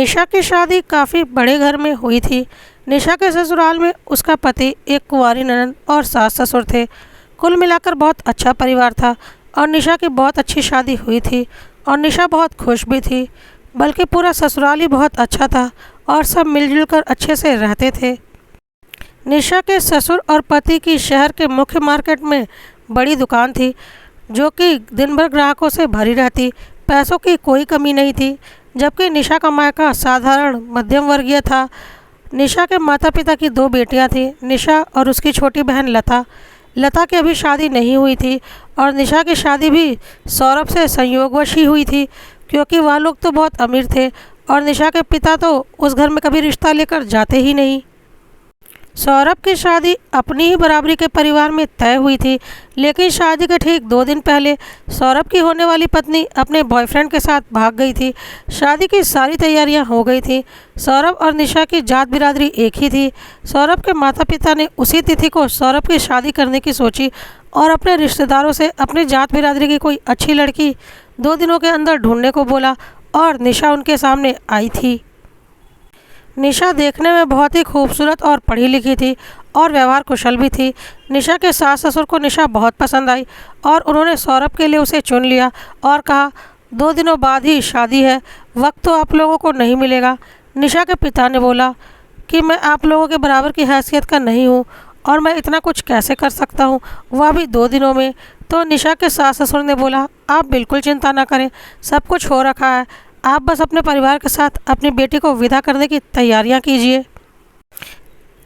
निशा की शादी काफ़ी बड़े घर में हुई थी। निशा के ससुराल में उसका पति, एक कुंवारी ननद और सास ससुर थे। कुल मिलाकर बहुत अच्छा परिवार था और निशा की बहुत अच्छी शादी हुई थी और निशा बहुत खुश भी थी। बल्कि पूरा ससुराल ही बहुत अच्छा था और सब मिलजुल कर अच्छे से रहते थे। निशा के ससुर और पति की शहर के मुख्य मार्केट में बड़ी दुकान थी, जो कि दिन भर ग्राहकों से भरी रहती। पैसों की कोई कमी नहीं थी। जबकि निशा का मायका साधारण मध्यम वर्गीय था। निशा के माता पिता की दो बेटियां थीं, निशा और उसकी छोटी बहन लता। लता की अभी शादी नहीं हुई थी और निशा की शादी भी सौरभ से संयोगवश ही हुई थी, क्योंकि वह लोग तो बहुत अमीर थे और निशा के पिता तो उस घर में कभी रिश्ता लेकर जाते ही नहीं। सौरभ की शादी अपनी ही बराबरी के परिवार में तय हुई थी, लेकिन शादी के ठीक 2 दिन पहले सौरभ की होने वाली पत्नी अपने बॉयफ्रेंड के साथ भाग गई थी। शादी की सारी तैयारियां हो गई थी। सौरभ और निशा की जात बिरादरी एक ही थी। सौरभ के माता पिता ने उसी तिथि को सौरभ की शादी करने की सोची और अपने रिश्तेदारों से अपनी जात बिरादरी की कोई अच्छी लड़की 2 दिनों के अंदर ढूंढने को बोला और निशा उनके सामने आई थी। निशा देखने में बहुत ही खूबसूरत और पढ़ी लिखी थी और व्यवहार कुशल भी थी। निशा के सास ससुर को निशा बहुत पसंद आई और उन्होंने सौरभ के लिए उसे चुन लिया और कहा, 2 दिनों बाद ही शादी है, वक्त तो आप लोगों को नहीं मिलेगा। निशा के पिता ने बोला कि मैं आप लोगों के बराबर की हैसियत का नहीं हूँ और मैं इतना कुछ कैसे कर सकता हूँ, वह भी 2 दिनों में। तो निशा के सास ससुर ने बोला, आप बिल्कुल चिंता ना करें, सब कुछ हो रखा है, आप बस अपने परिवार के साथ अपनी बेटी को विदा करने की तैयारियां कीजिए।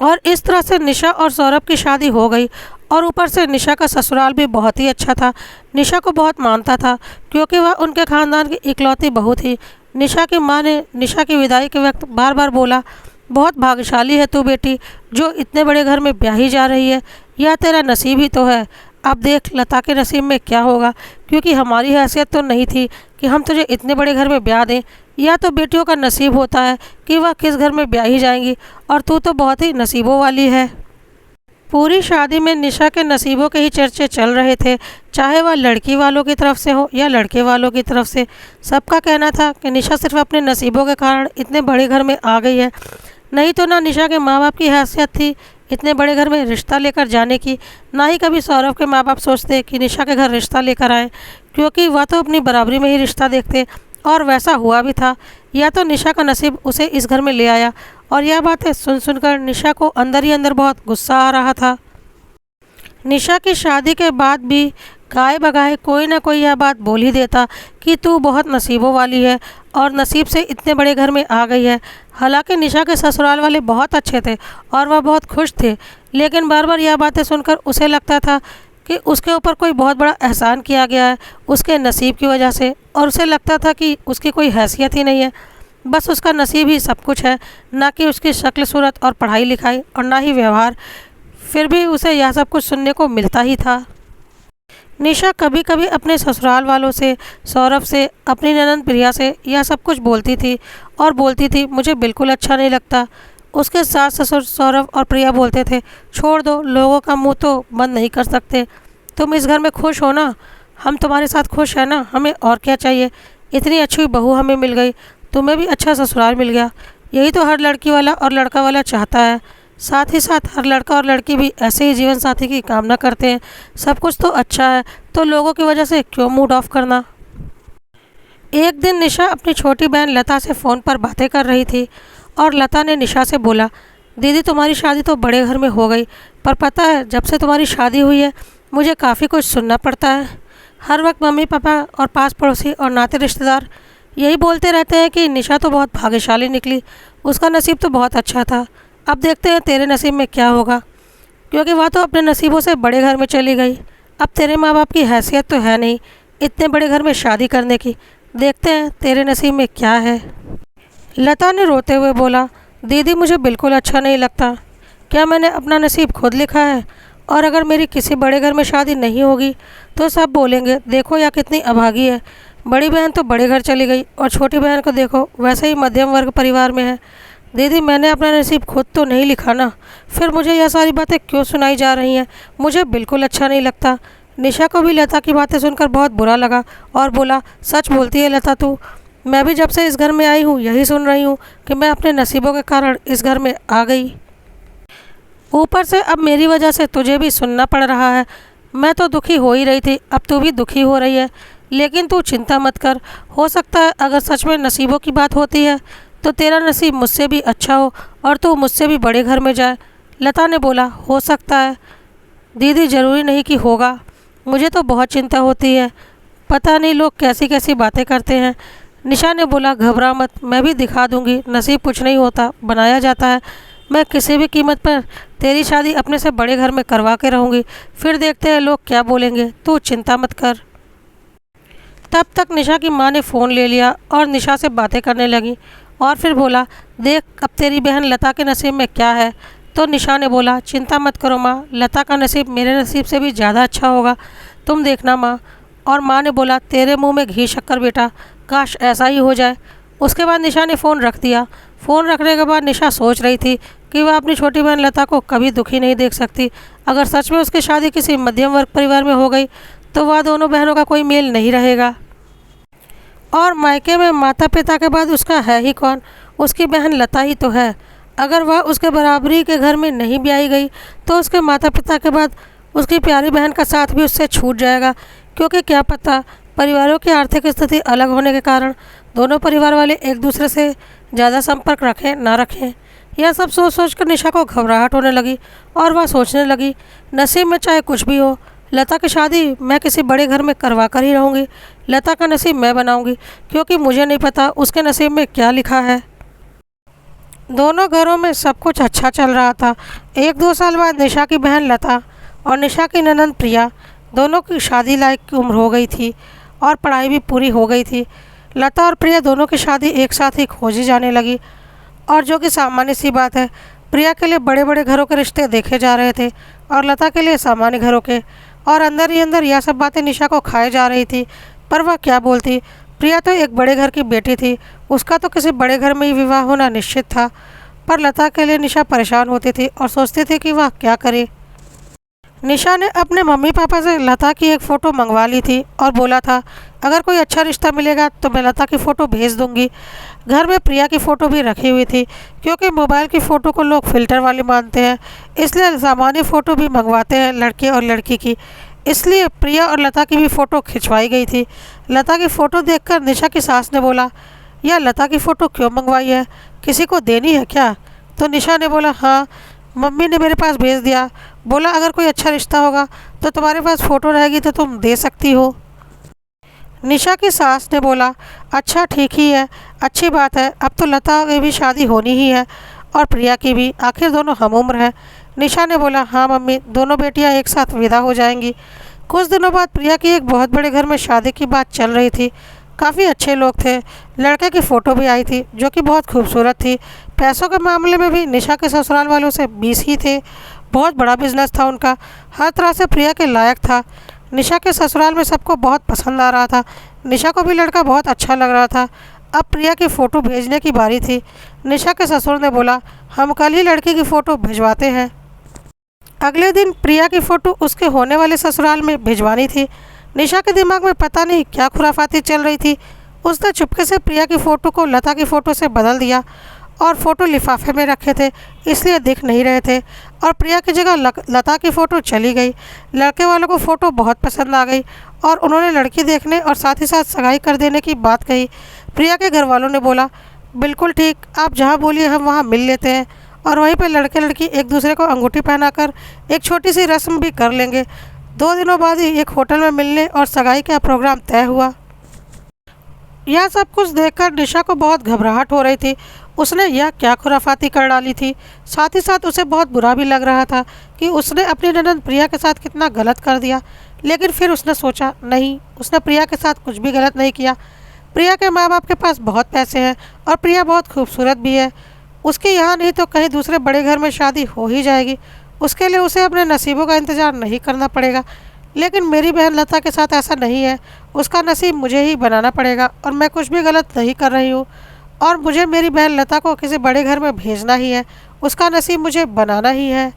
और इस तरह से निशा और सौरभ की शादी हो गई। और ऊपर से निशा का ससुराल भी बहुत ही अच्छा था। निशा को बहुत मानता था, क्योंकि वह उनके खानदान की इकलौती बहू थी। निशा की माँ ने निशा की विदाई के वक्त बार बार बोला, बहुत भाग्यशाली है तू बेटी, जो इतने बड़े घर में ब्याही जा रही है, यह तेरा नसीब ही तो है। अब देख लता के नसीब में क्या होगा, क्योंकि हमारी हैसियत तो नहीं थी कि हम तुझे इतने बड़े घर में ब्याह दें। या तो बेटियों का नसीब होता है कि वह किस घर में ब्याही जाएंगी, और तू तो बहुत ही नसीबों वाली है। पूरी शादी में निशा के नसीबों के ही चर्चे चल रहे थे, चाहे वह लड़की वालों की तरफ से हो या लड़के वालों की तरफ से। सबका कहना था कि निशा सिर्फ अपने नसीबों के कारण इतने बड़े घर में आ गई है, नहीं तो ना निशा के माँ बाप की हैसियत थी इतने बड़े घर में रिश्ता लेकर जाने की, ना ही कभी सौरभ के माँ बाप सोचते कि निशा के घर रिश्ता लेकर आएँ, क्योंकि वह तो अपनी बराबरी में ही रिश्ता देखते। और वैसा हुआ भी था। या तो निशा का नसीब उसे इस घर में ले आया। और यह बातें सुन सुनकर निशा को अंदर ही अंदर बहुत गुस्सा आ रहा था। निशा की शादी के बाद भी गाए बगाए कोई ना कोई यह बात बोल ही देता कि तू बहुत नसीबों वाली है और नसीब से इतने बड़े घर में आ गई है। हालांकि निशा के ससुराल वाले बहुत अच्छे थे और वह बहुत खुश थे, लेकिन बार बार यह बातें सुनकर उसे लगता था कि उसके ऊपर कोई बहुत बड़ा एहसान किया गया है उसके नसीब की वजह से, और उसे लगता था कि उसकी कोई हैसियत ही नहीं है, बस उसका नसीब ही सब कुछ है, ना कि उसकी शक्ल सूरत और पढ़ाई लिखाई और ना ही व्यवहार। फिर भी उसे यह सब कुछ सुनने को मिलता ही था। निशा कभी कभी अपने ससुराल वालों से, सौरभ से, अपनी ननद प्रिया से यह सब कुछ बोलती थी और बोलती थी, मुझे बिल्कुल अच्छा नहीं लगता। उसके सास ससुर सौरभ और प्रिया बोलते थे, छोड़ दो, लोगों का मुंह तो बंद नहीं कर सकते, तुम इस घर में खुश हो ना, हम तुम्हारे साथ खुश है ना, हमें और क्या चाहिए, इतनी अच्छी बहू हमें मिल गई, तुम्हें भी अच्छा ससुराल मिल गया, यही तो हर लड़की वाला और लड़का वाला चाहता है। साथ ही साथ हर लड़का और लड़की भी ऐसे ही जीवन साथी की कामना करते हैं। सब कुछ तो अच्छा है, तो लोगों की वजह से क्यों मूड ऑफ करना। एक दिन निशा अपनी छोटी बहन लता से फ़ोन पर बातें कर रही थी और लता ने निशा से बोला, दीदी तुम्हारी शादी तो बड़े घर में हो गई, पर पता है जब से तुम्हारी शादी हुई है मुझे काफ़ी कुछ सुनना पड़ता है। हर वक्त मम्मी पापा और पास पड़ोसी और नाते रिश्तेदार यही बोलते रहते हैं कि निशा तो बहुत भाग्यशाली निकली, उसका नसीब तो बहुत अच्छा था। अब देखते हैं तेरे नसीब में क्या होगा, क्योंकि वह तो अपने नसीबों से बड़े घर में चली गई। अब तेरे माँ बाप की हैसियत तो है नहीं इतने बड़े घर में शादी करने की, देखते हैं तेरे नसीब में क्या है। लता ने रोते हुए बोला, दीदी मुझे बिल्कुल अच्छा नहीं लगता, क्या मैंने अपना नसीब खुद लिखा है, और अगर मेरी किसी बड़े घर में शादी नहीं होगी तो सब बोलेंगे देखो यह कितनी अभागी है। बड़ी बहन तो बड़े घर चली गई और छोटी बहन को देखो वैसे ही मध्यम वर्ग परिवार में है। दीदी मैंने अपना नसीब खुद तो नहीं लिखा ना, फिर मुझे यह सारी बातें क्यों सुनाई जा रही हैं, मुझे बिल्कुल अच्छा नहीं लगता। निशा को भी लता की बातें सुनकर बहुत बुरा लगा और बोला, सच बोलती है लता तू, मैं भी जब से इस घर में आई हूँ यही सुन रही हूँ कि मैं अपने नसीबों के कारण इस घर में आ गई। ऊपर से अब मेरी वजह से तुझे भी सुनना पड़ रहा है। मैं तो दुखी हो ही रही थी, अब तू भी दुखी हो रही है। लेकिन तू चिंता मत कर, हो सकता है अगर सच में नसीबों की बात होती है तो तेरा नसीब मुझसे भी अच्छा हो और तू मुझसे भी बड़े घर में जाए। लता ने बोला, हो सकता है दीदी, ज़रूरी नहीं कि होगा। मुझे तो बहुत चिंता होती है, पता नहीं लोग कैसी कैसी बातें करते हैं। निशा ने बोला, घबरा मत, मैं भी दिखा दूंगी, नसीब कुछ नहीं होता, बनाया जाता है। मैं किसी भी कीमत पर तेरी शादी अपने से बड़े घर में करवा के रहूँगी, फिर देखते हैं लोग क्या बोलेंगे, तू चिंता मत कर। तब तक निशा की माँ ने फ़ोन ले लिया और निशा से बातें करने लगी और फिर बोला, देख अब तेरी बहन लता के नसीब में क्या है। तो निशा ने बोला, चिंता मत करो माँ, लता का नसीब मेरे नसीब से भी ज़्यादा अच्छा होगा, तुम देखना माँ। और माँ ने बोला, तेरे मुंह में घी शक्कर बेटा, काश ऐसा ही हो जाए। उसके बाद निशा ने फ़ोन रख दिया। फ़ोन रखने के बाद निशा सोच रही थी कि वह अपनी छोटी बहन लता को कभी दुखी नहीं देख सकती। अगर सच में उसकी शादी किसी मध्यम वर्ग परिवार में हो गई तो वह दोनों बहनों का कोई मेल नहीं रहेगा। और मायके में माता पिता के बाद उसका है ही कौन, उसकी बहन लता ही तो है। अगर वह उसके बराबरी के घर में नहीं ब्याही गई तो उसके माता पिता के बाद उसकी प्यारी बहन का साथ भी उससे छूट जाएगा, क्योंकि क्या पता परिवारों की आर्थिक स्थिति अलग होने के कारण दोनों परिवार वाले एक दूसरे से ज़्यादा संपर्क रखें ना रखें। यह सब सोच सोच कर निशा को घबराहट होने लगी और वह सोचने लगी, नसीब में चाहे कुछ भी हो, लता की शादी मैं किसी बड़े घर में करवा कर ही रहूँगी। लता का नसीब मैं बनाऊँगी, क्योंकि मुझे नहीं पता उसके नसीब में क्या लिखा है। दोनों घरों में सब कुछ अच्छा चल रहा था। 1-2 साल बाद निशा की बहन लता और निशा की ननंद प्रिया दोनों की शादी लायक की उम्र हो गई थी और पढ़ाई भी पूरी हो गई थी। लता और प्रिया दोनों की शादी एक साथ ही खोजी जाने लगी, और जो कि सामान्य सी बात है। प्रिया के लिए बड़े बड़े घरों के रिश्ते देखे जा रहे थे और लता के लिए सामान्य घरों के, और अंदर ही अंदर यह सब बातें निशा को खाए जा रही थी। पर वह क्या बोलती, प्रिया तो एक बड़े घर की बेटी थी, उसका तो किसी बड़े घर में ही विवाह होना निश्चित था। पर लता के लिए निशा परेशान होती थी और सोचती थी कि वह क्या करे। निशा ने अपने मम्मी पापा से लता की एक फ़ोटो मंगवा ली थी और बोला था, अगर कोई अच्छा रिश्ता मिलेगा तो मैं लता की फ़ोटो भेज दूंगी। घर में प्रिया की फ़ोटो भी रखी हुई थी, क्योंकि मोबाइल की फ़ोटो को लोग फ़िल्टर वाली मानते हैं, इसलिए सामान्य फ़ोटो भी मंगवाते हैं लड़के और लड़की की। इसलिए प्रिया और लता की भी फ़ोटो खिंचवाई गई थी। लता की फ़ोटो देखकर निशा की सास ने बोला, यह लता की फ़ोटो क्यों मंगवाई है, किसी को देनी है क्या? तो निशा ने बोला, हाँ, मम्मी ने मेरे पास भेज दिया, बोला अगर कोई अच्छा रिश्ता होगा तो तुम्हारे पास फ़ोटो रहेगी तो तुम दे सकती हो। निशा की सास ने बोला, अच्छा ठीक ही है, अच्छी बात है, अब तो लता की भी शादी होनी ही है और प्रिया की भी, आखिर दोनों हम उम्र हैं। निशा ने बोला, हाँ मम्मी, दोनों बेटियां एक साथ विदा हो जाएंगी। कुछ दिनों बाद प्रिया की एक बहुत बड़े घर में शादी की बात चल रही थी। काफ़ी अच्छे लोग थे, लड़के की फ़ोटो भी आई थी जो कि बहुत खूबसूरत थी। पैसों के मामले में भी निशा के ससुराल वालों से 20 ही थे। बहुत बड़ा बिजनेस था उनका, हर तरह से प्रिया के लायक था। निशा के ससुराल में सबको बहुत पसंद आ रहा था, निशा को भी लड़का बहुत अच्छा लग रहा था। अब प्रिया की फ़ोटो भेजने की बारी थी। निशा के ससुर ने बोला, हम कल ही लड़की की फ़ोटो भिजवाते हैं। अगले दिन प्रिया की फ़ोटो उसके होने वाले ससुराल में भिजवानी थी। निशा के दिमाग में पता नहीं क्या खुराफाती चल रही थी। उसने चुपके से प्रिया की फ़ोटो को लता की फ़ोटो से बदल दिया और फ़ोटो लिफाफे में रखे थे, इसलिए दिख नहीं रहे थे, और प्रिया की जगह लता की फ़ोटो चली गई। लड़के वालों को फ़ोटो बहुत पसंद आ गई और उन्होंने लड़की देखने और साथ ही साथ सगाई कर देने की बात कही। प्रिया के घर वालों ने बोला, बिल्कुल ठीक, आप जहाँ बोलिए हम वहाँ मिल लेते हैं, और वहीं पर लड़के लड़की एक दूसरे को अंगूठी पहनाकर एक छोटी सी रस्म भी कर लेंगे। 2 दिनों बाद ही एक होटल में मिलने और सगाई का प्रोग्राम तय हुआ। यह सब कुछ देखकर निशा को बहुत घबराहट हो रही थी। उसने यह क्या खुराफाती कर डाली थी। साथ ही साथ उसे बहुत बुरा भी लग रहा था कि उसने अपनी ननद प्रिया के साथ कितना गलत कर दिया। लेकिन फिर उसने सोचा, नहीं, उसने प्रिया के साथ कुछ भी गलत नहीं किया। प्रिया के माँ बाप के पास बहुत पैसे हैं और प्रिया बहुत खूबसूरत भी है। उसके यहाँ नहीं तो कहीं दूसरे बड़े घर में शादी हो ही जाएगी। उसके लिए उसे अपने नसीबों का इंतज़ार नहीं करना पड़ेगा। लेकिन मेरी बहन लता के साथ ऐसा नहीं है, उसका नसीब मुझे ही बनाना पड़ेगा, और मैं कुछ भी गलत नहीं कर रही हूँ, और मुझे मेरी बहन लता को किसी बड़े घर में भेजना ही है, उसका नसीब मुझे बनाना ही है।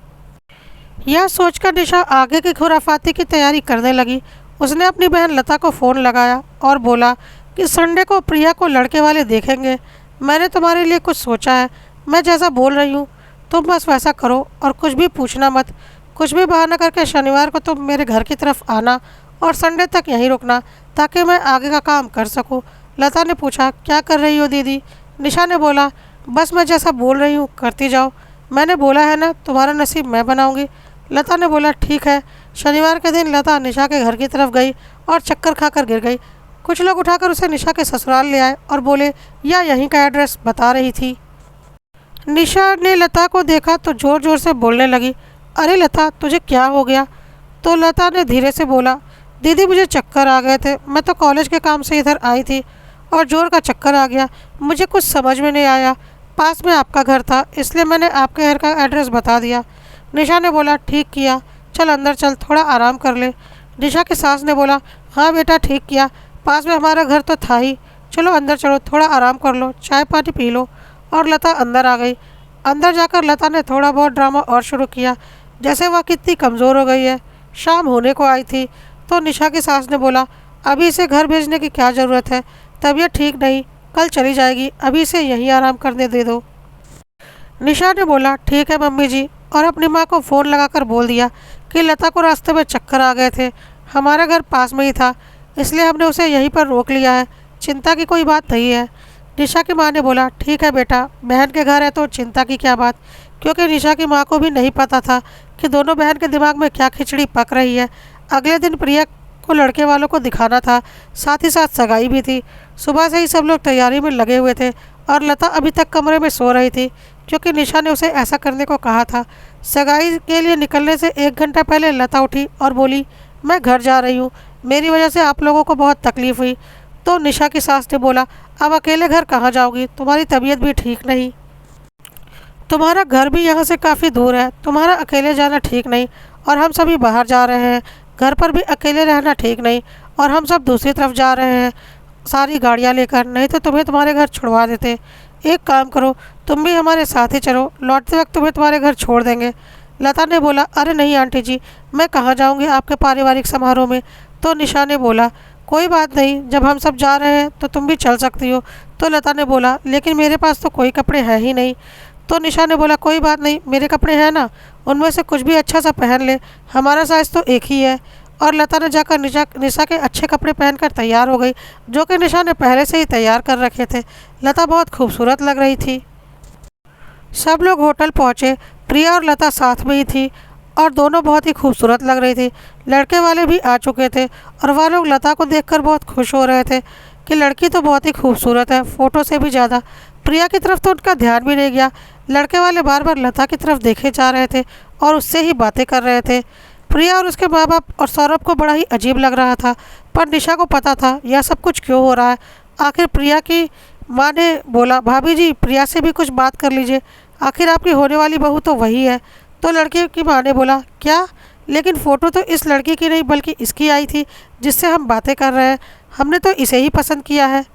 यह सोचकर निशा आगे की खुराफाती की तैयारी करने लगी। उसने अपनी बहन लता को फ़ोन लगाया और बोला कि संडे को प्रिया को लड़के वाले देखेंगे। मैंने तुम्हारे लिए कुछ सोचा है, मैं जैसा बोल रही हूँ तुम बस वैसा करो और कुछ भी पूछना मत। कुछ भी बहाना करके शनिवार को तुम मेरे घर की तरफ आना और संडे तक यहीं रुकना ताकि मैं आगे का काम कर सकूं। लता ने पूछा, क्या कर रही हो दीदी? निशा ने बोला, बस मैं जैसा बोल रही हूँ करती जाओ। मैंने बोला है ना, तुम्हारा नसीब मैं बनाऊंगी। लता ने बोला, ठीक है। शनिवार के दिन लता निशा के घर की तरफ गई और चक्कर खाकर गिर गई। कुछ लोग उठाकर उसे निशा के ससुराल ले आए और बोले यह यहीं का एड्रेस बता रही थी। निशा ने लता को देखा तो ज़ोर ज़ोर से बोलने लगी, अरे लता तुझे क्या हो गया? तो लता ने धीरे से बोला, दीदी मुझे चक्कर आ गए थे, मैं तो कॉलेज के काम से इधर आई थी और जोर का चक्कर आ गया। मुझे कुछ समझ में नहीं आया, पास में आपका घर था इसलिए मैंने आपके घर का एड्रेस बता दिया। निशा ने बोला, ठीक किया, चल अंदर चल, थोड़ा आराम कर ले। निशा की सास ने बोला, हाँ बेटा ठीक किया, पास में हमारा घर तो था ही, चलो अंदर चलो, थोड़ा आराम कर लो, चाय पानी पी लो। और लता अंदर आ गई। अंदर जाकर लता ने थोड़ा बहुत ड्रामा और शुरू किया, जैसे वह कितनी कमज़ोर हो गई है। शाम होने को आई थी तो निशा की सास ने बोला, अभी इसे घर भेजने की क्या ज़रूरत है, तबीयत ठीक नहीं, कल चली जाएगी, अभी इसे यहीं आराम करने दे दो। निशा ने बोला, ठीक है मम्मी जी, और अपनी माँ को फ़ोन लगाकर बोल दिया कि लता को रास्ते में चक्कर आ गए थे, हमारा घर पास में ही था इसलिए हमने उसे यहीं पर रोक लिया है, चिंता की कोई बात नहीं है। निशा की माँ ने बोला, ठीक है बेटा, बहन के घर है तो चिंता की क्या बात, क्योंकि निशा की माँ को भी नहीं पता था कि दोनों बहन के दिमाग में क्या खिचड़ी पक रही है। अगले दिन प्रिया को लड़के वालों को दिखाना था, साथ ही साथ सगाई भी थी। सुबह से ही सब लोग तैयारी में लगे हुए थे और लता अभी तक कमरे में सो रही थी क्योंकि निशा ने उसे ऐसा करने को कहा था। सगाई के लिए निकलने से 1 घंटा पहले लता उठी और बोली, मैं घर जा रही हूँ, मेरी वजह से आप लोगों को बहुत तकलीफ़ हुई। तो निशा की सास ने बोला, अब अकेले घर कहाँ जाओगी, तुम्हारी तबीयत भी ठीक नहीं, तुम्हारा घर भी यहाँ से काफ़ी दूर है, तुम्हारा अकेले जाना ठीक नहीं, और हम सभी बाहर जा रहे हैं, घर पर भी अकेले रहना ठीक नहीं, और हम सब दूसरी तरफ जा रहे हैं सारी गाड़ियाँ लेकर, नहीं तो तुम्हें तुम्हारे घर छुड़वा देते। एक काम करो, तुम भी हमारे साथ ही चलो, लौटते वक्त तुम्हें तुम्हारे घर छोड़ देंगे। लता ने बोला, अरे नहीं आंटी जी, मैं कहाँ जाऊँगी आपके पारिवारिक समारोह में। तो निशा ने बोला, कोई बात नहीं, जब हम सब जा रहे हैं तो तुम भी चल सकती हो। तो लता ने बोला, लेकिन मेरे पास तो कोई कपड़े हैं ही नहीं। तो निशा ने बोला, कोई बात नहीं, मेरे कपड़े हैं ना, उनमें से कुछ भी अच्छा सा पहन ले, हमारा साइज़ तो एक ही है। और लता ने जाकर निशा के अच्छे कपड़े पहनकर तैयार हो गई, जो कि निशा ने पहले से ही तैयार कर रखे थे। लता बहुत खूबसूरत लग रही थी। सब लोग होटल पहुँचे, प्रिया और लता साथ में ही थी और दोनों बहुत ही खूबसूरत लग रही थी। लड़के वाले भी आ चुके थे और वह लोग लता को देखकर बहुत खुश हो रहे थे कि लड़की तो बहुत ही खूबसूरत है, फ़ोटो से भी ज़्यादा। प्रिया की तरफ तो उनका ध्यान भी नहीं गया, लड़के वाले बार बार लता की तरफ देखे जा रहे थे और उससे ही बातें कर रहे थे। प्रिया और उसके माँ बाप और सौरभ को बड़ा ही अजीब लग रहा था, पर निशा को पता था यह सब कुछ क्यों हो रहा है। आखिर प्रिया की माँ ने बोला, भाभी जी प्रिया से भी कुछ बात कर लीजिए, आखिर आपकी होने वाली बहू तो वही है। तो लड़के की माँ ने बोला, क्या? लेकिन फ़ोटो तो इस लड़की की नहीं बल्कि इसकी आई थी जिससे हम बातें कर रहे हैं, हमने तो इसे ही पसंद किया है।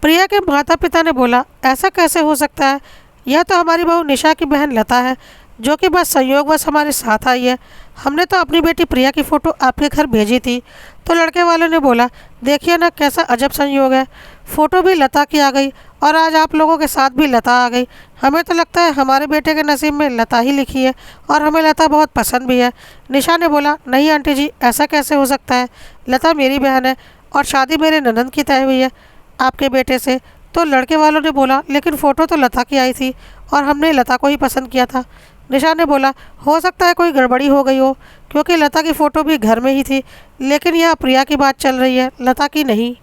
प्रिया के माता पिता ने बोला, ऐसा कैसे हो सकता है, यह तो हमारी बहू निशा की बहन लता है जो कि बस संयोगवश हमारे साथ आई है, हमने तो अपनी बेटी प्रिया की फ़ोटो आपके घर भेजी थी। तो लड़के वालों ने बोला, देखिए ना कैसा अजब संयोग है, फ़ोटो भी लता की आ गई और आज आप लोगों के साथ भी लता आ गई। हमें तो लगता है हमारे बेटे के नसीब में लता ही लिखी है और हमें लता बहुत पसंद भी है। निशा ने बोला, नहीं आंटी जी, ऐसा कैसे हो सकता है, लता मेरी बहन है और शादी मेरे ननंद की तय हुई है आपके बेटे से। तो लड़के वालों ने बोला, लेकिन फ़ोटो तो लता की आई थी और हमने लता को ही पसंद किया था। निशा ने बोला, हो सकता है कोई गड़बड़ी हो गई हो, क्योंकि लता की फ़ोटो भी घर में ही थी, लेकिन यह प्रिया की बात चल रही है, लता की नहीं।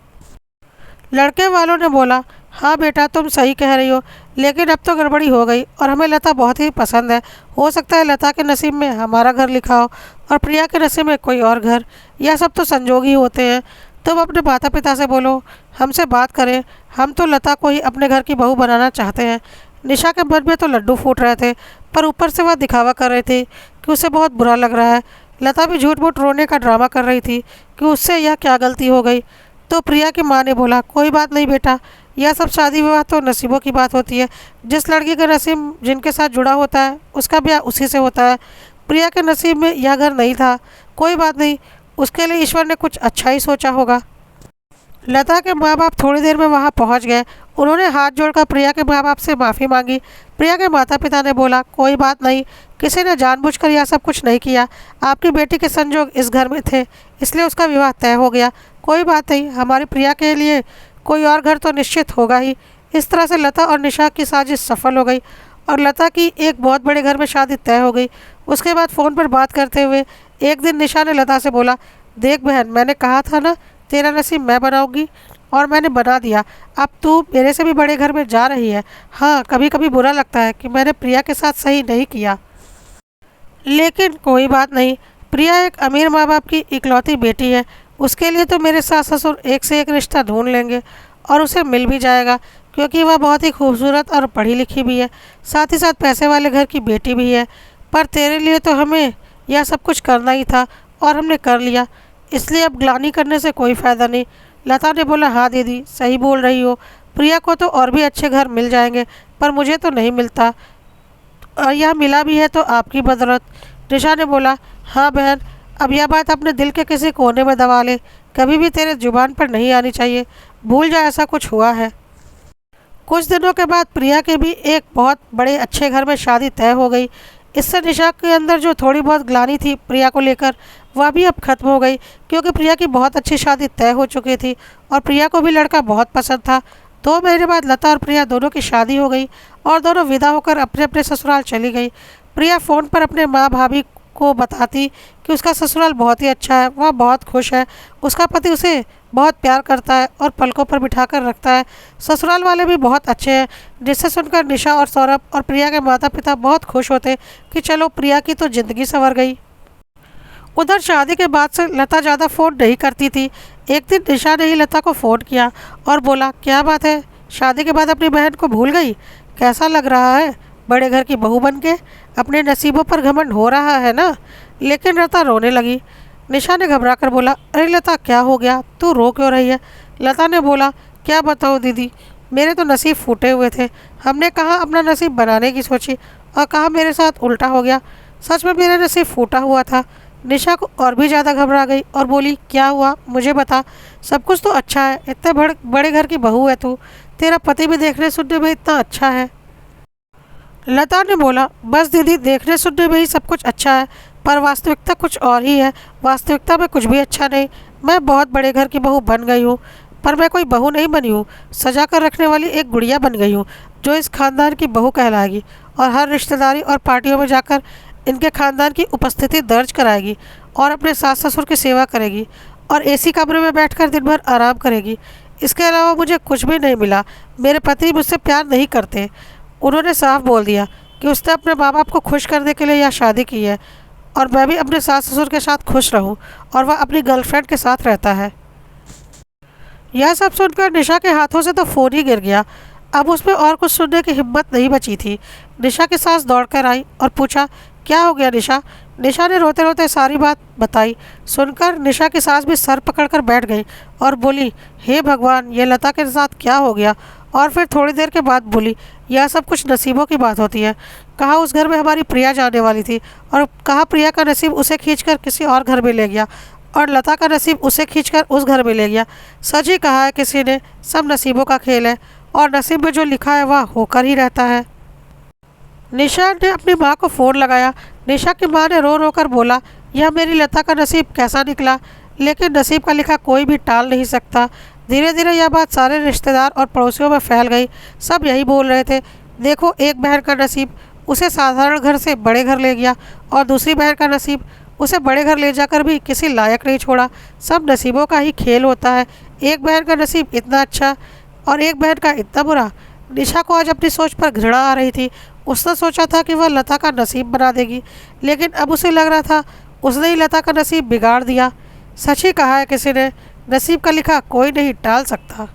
लड़के वालों ने बोला, हाँ बेटा तुम सही कह रही हो, लेकिन अब तो गड़बड़ी हो गई और हमें लता बहुत ही पसंद है, हो सकता है लता के नसीब में हमारा घर लिखा हो और प्रिया के नसीब में कोई और घर, यह सब तो संजोग ही होते हैं। तुम अपने माता पिता से बोलो, हमसे बात करें, हम तो लता को ही अपने घर की बहू बनाना चाहते हैं। निशा के मन में तो लड्डू फूट रहे थे, पर ऊपर से वह दिखावा कर रही थी कि उसे बहुत बुरा लग रहा है। लता भी झूठ मूठ रोने का ड्रामा कर रही थी कि उससे यह क्या गलती हो गई। तो प्रिया की माँ ने बोला, कोई बात नहीं बेटा, यह सब शादी विवाह तो नसीबों की बात होती है, जिस लड़की का नसीब जिनके साथ जुड़ा होता है उसका ब्याह उसी से होता है। प्रिया के नसीब में यह घर नहीं था, कोई बात नहीं, उसके लिए ईश्वर ने कुछ अच्छा ही सोचा होगा। लता के माँ बाप थोड़ी देर में वहाँ पहुँच गए। उन्होंने हाथ जोड़कर प्रिया के माँ बाप से माफ़ी मांगी। प्रिया के माता पिता ने बोला, कोई बात नहीं, किसी ने जानबूझकर यह सब कुछ नहीं किया। आपकी बेटी के संजोग इस घर में थे, इसलिए उसका विवाह तय हो गया। कोई बात नहीं, हमारी प्रिया के लिए कोई और घर तो निश्चित होगा ही। इस तरह से लता और निशा की साजिश सफल हो गई और लता की एक बहुत बड़े घर में शादी तय हो गई। उसके बाद फ़ोन पर बात करते हुए एक दिन निशा ने लता से बोला, देख बहन, मैंने कहा था ना तेरा नसीब मैं बनाऊंगी, और मैंने बना दिया। अब तू मेरे से भी बड़े घर में जा रही है। हाँ, कभी कभी बुरा लगता है कि मैंने प्रिया के साथ सही नहीं किया, लेकिन कोई बात नहीं। प्रिया एक अमीर माँ बाप की इकलौती बेटी है। उसके लिए तो मेरे सास ससुर एक से एक रिश्ता ढूंढ लेंगे और उसे मिल भी जाएगा, क्योंकि वह बहुत ही खूबसूरत और पढ़ी लिखी भी है, साथ ही साथ पैसे वाले घर की बेटी भी है। पर तेरे लिए तो हमें यह सब कुछ करना ही था और हमने कर लिया, इसलिए अब ग्लानि करने से कोई फ़ायदा नहीं। लता ने बोला, हाँ दीदी, सही बोल रही हो। प्रिया को तो और भी अच्छे घर मिल जाएंगे, पर मुझे तो नहीं मिलता, और यह मिला भी है तो आपकी बदौलत। निशा ने बोला, हाँ बहन, अब यह बात अपने दिल के किसी कोने में दबा ले, कभी भी तेरे जुबान पर नहीं आनी चाहिए। भूल जा ऐसा कुछ हुआ है। कुछ दिनों के बाद प्रिया के भी एक बहुत बड़े अच्छे घर में शादी तय हो गई। इससे निशा के अंदर जो थोड़ी बहुत ग्लानि थी प्रिया को लेकर, वह भी अब खत्म हो गई, क्योंकि प्रिया की बहुत अच्छी शादी तय हो चुकी थी और प्रिया को भी लड़का बहुत पसंद था। 2 महीने बाद लता और प्रिया दोनों की शादी हो गई और दोनों विदा होकर अपने अपने ससुराल चली गई। प्रिया फ़ोन पर अपने माँ भाभी को बताती कि उसका ससुराल बहुत ही अच्छा है, वह बहुत खुश है, उसका पति उसे बहुत प्यार करता है और पलकों पर बिठाकर रखता है। ससुराल वाले भी बहुत अच्छे हैं, जिससे सुनकर निशा और सौरभ और प्रिया के माता पिता बहुत खुश होते कि चलो प्रिया की तो ज़िंदगी संवर गई। उधर शादी के बाद से लता ज़्यादा फ़ोन नहीं करती थी। एक दिन निशा ने ही लता को फ़ोन किया और बोला, क्या बात है, शादी के बाद अपनी बहन को भूल गई? कैसा लग रहा है बड़े घर की बहू बन के? अपने नसीबों पर घमंड हो रहा है ना? लेकिन लता रोने लगी। निशा ने घबरा कर बोला, अरे लता, क्या हो गया, तू रो क्यों रही है? लता ने बोला, क्या बताओ दीदी, मेरे तो नसीब फूटे हुए थे। हमने कहा अपना नसीब बनाने की सोची और कहा मेरे साथ उल्टा हो गया। सच में मेरा नसीब फूटा हुआ था। निशा को और भी ज़्यादा घबरा गई और बोली, क्या हुआ, मुझे बता। सब कुछ तो अच्छा है, इतने बड़े घर की बहू है तू, तेरा पति भी देखने सुनने में इतना अच्छा है। लता ने बोला, बस दीदी, देखने सुनने में ही सब कुछ अच्छा है, पर वास्तविकता कुछ और ही है। वास्तविकता में कुछ भी अच्छा नहीं। मैं बहुत बड़े घर की बहू बन गई हूँ, पर मैं कोई बहू नहीं बनी हूँ, सजा कर रखने वाली एक गुड़िया बन गई हूँ, जो इस खानदान की बहू कहलाएगी और हर रिश्तेदारी और पार्टियों में जाकर इनके खानदान की उपस्थिति दर्ज कराएगी और अपने सास ससुर की सेवा करेगी और एसी कमरे में बैठकर दिन भर आराम करेगी। इसके अलावा मुझे कुछ भी नहीं मिला। मेरे पति मुझसे प्यार नहीं करते। उन्होंने साफ बोल दिया कि उसने अपने माँ बाप को खुश करने के लिए यह शादी की है और मैं भी अपने सास ससुर के साथ खुश रहूं, और वह अपनी गर्लफ्रेंड के साथ रहता है। यह सब सुनकर निशा के हाथों से तो फ़ोन ही गिर गया। अब उसमें और कुछ सुनने की हिम्मत नहीं बची थी। निशा की सास दौड़कर आई और पूछा, क्या हो गया निशा? निशा ने रोते रोते सारी बात बताई। सुनकर निशा की सास भी सर पकड़कर बैठ गई और बोली, हे भगवान, ये लता के साथ क्या हो गया? और फिर थोड़ी देर के बाद बोली, यह सब कुछ नसीबों की बात होती है। कहा उस घर में हमारी प्रिया जाने वाली थी और कहा प्रिया का नसीब उसे खींचकर किसी और घर में ले गया और लता का नसीब उसे खींचकर उस घर में ले गया। सच ही कहा है किसी ने, सब नसीबों का खेल है और नसीब में जो लिखा है वह होकर ही रहता है। निशा ने अपनी माँ को फ़ोन लगाया। निशा की माँ ने रो रो कर बोला, यह मेरी लता का नसीब कैसा निकला, लेकिन नसीब का लिखा कोई भी टाल नहीं सकता। धीरे धीरे यह बात सारे रिश्तेदार और पड़ोसियों में फैल गई। सब यही बोल रहे थे, देखो, एक बहन का नसीब उसे साधारण घर से बड़े घर ले गया और दूसरी बहन का नसीब उसे बड़े घर ले जाकर भी किसी लायक नहीं छोड़ा। सब नसीबों का ही खेल होता है। एक बहन का नसीब इतना अच्छा और एक बहन का इतना बुरा। निशा को आज अपनी सोच पर घृणा आ रही थी। उसने सोचा था कि वह लता का नसीब बना देगी, लेकिन अब उसे लग रहा था उसने ही लता का नसीब बिगाड़ दिया। सच ही कहा है किसी ने, नसीब का लिखा कोई नहीं टाल सकता।